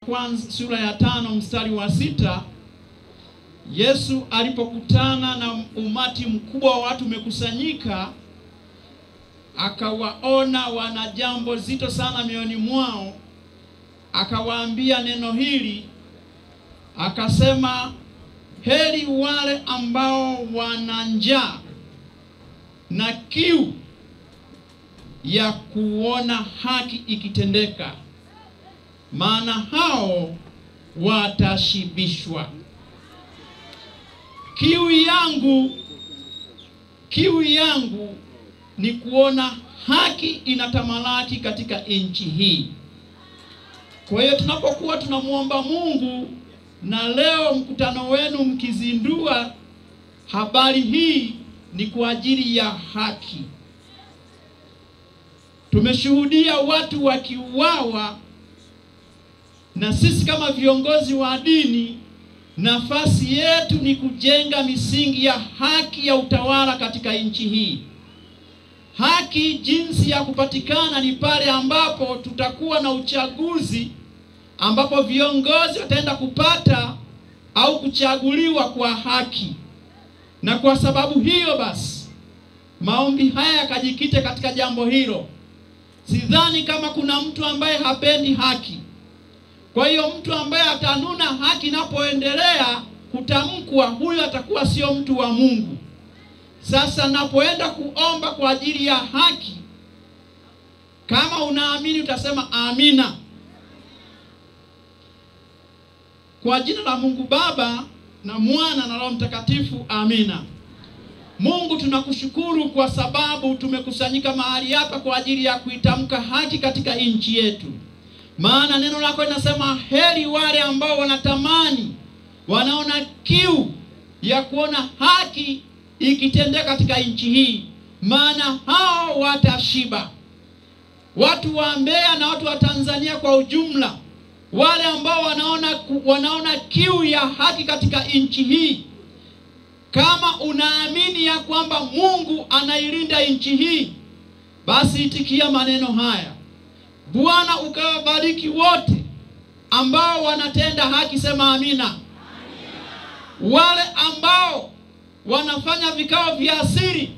Kwanza sura ya 5 mstari wa 6, Yesu alipokutana na umati mkubwa wa watu umekusanyika, akawaona wana jambo zito sana mioyoni mwao, akawaambia neno hili, akasema, heri wale ambao wana njaa na kiu ya kuona haki ikitendeka, maana hao watashibishwa. Kiu yangu ni kuona haki inatamalaki katika nchi hii. Kwa hiyo tunapokuwa tunamuomba Mungu, na leo mkutano wenu mkizindua habari hii, ni kwa ajili ya haki. Tumeshuhudia watu wakiuawa, na sisi kama viongozi wa dini, nafasi yetu ni kujenga misingi ya haki ya utawala katika nchi hii. Haki jinsi ya kupatikana ni pale ambapo tutakuwa na uchaguzi, ambapo viongozi wataenda kupata au kuchaguliwa kwa haki. Na kwa sababu hiyo basi, maombi haya yakajikite katika jambo hilo. Sidhani kama kuna mtu ambaye hapendi haki. Kwa hiyo mtu ambaye atanuna haki inapoendelea kutamkwa, huyo atakuwa sio mtu wa Mungu. Sasa napoenda kuomba kwa ajili ya haki, kama unaamini utasema amina. Kwa jina la Mungu Baba na Mwana na Roho Mtakatifu, amina. Mungu, tunakushukuru kwa sababu tumekusanyika mahali hapa kwa ajili ya kuitamka haki katika nchi yetu. Maana neno lako linasema, heri wale ambao wanatamani, wanaona kiu ya kuona haki ikitendeka katika nchi hii, maana hao watashiba. Watu wa Mbeya na watu wa Tanzania kwa ujumla, wale ambao wanaona kiu ya haki katika nchi hii, kama unaamini ya kwamba Mungu anailinda nchi hii, basi itikia maneno haya. Bwana ukawabariki wote ambao wanatenda haki, sema amina. Amina. Wale ambao wanafanya vikao vya siri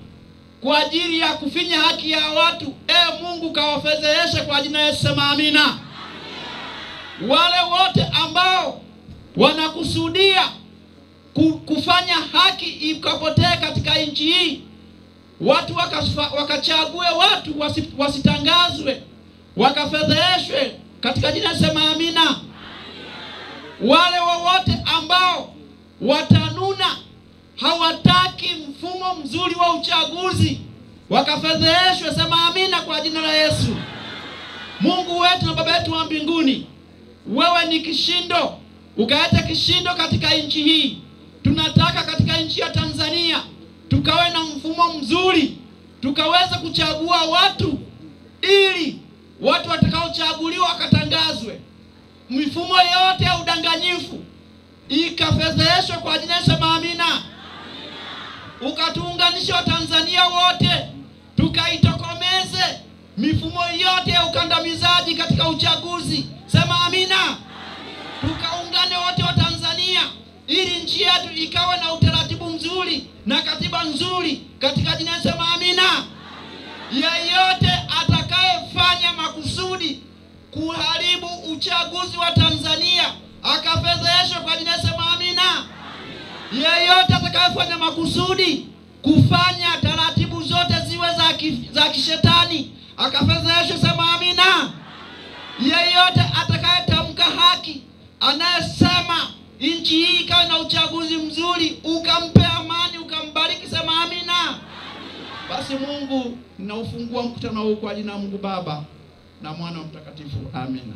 kwa ajili ya kufinya haki ya watu, Mungu kawafedheheshe kwa jina la Yesu, sema amina. Amina. Wale wote ambao wanakusudia kufanya haki ikapotee katika nchi hii, watu wakachague watu wasitangazwe, wakafedheheshwe katika jina, sema amina. Amina. Wale wote ambao watanuna hawataki mfumo mzuri wa uchaguzi, wakafedheheshwe, sema amina kwa jina la Yesu. Mungu wetu na Baba yetu wa mbinguni, wewe ni kishindo, ukaleta kishindo katika nchi hii. Tunataka katika nchi ya Tanzania tukawe na mfumo mzuri, tukaweza kuchagua watu, ili watu watakaochaguliwa wakatangazwe. Mifumo yote ya udanganyifu ikafedheheshwe kwa jina, sema amina. Amina. Ukatuunganisha Watanzania wote, tukaitokomeze mifumo yote ya ukandamizaji katika uchaguzi, sema amina. Amina. Tukaungane wote wa Tanzania, ili nchi yetu ikawe na utaratibu mzuri na katiba nzuri katika jina, sema amina. Amina. Yeyote atakayefanya makusudi kuharibu uchaguzi wa Tanzania akafedheheshwe kwa jina, sema amina. Amina. Yeyote atakayefanya makusudi kufanya taratibu zote ziwe za kishetani akafedheheshwe, sema amina. Amina. Yeyote atakayetamka haki, anayesema nchi hii ikawe na uchaguzi mzuri, ukampe amani, ukambariki, sema amina. Amina. Basi Mungu, ninaufungua mkutano huu kwa jina la Mungu Baba na Mwana Mtakatifu, amina.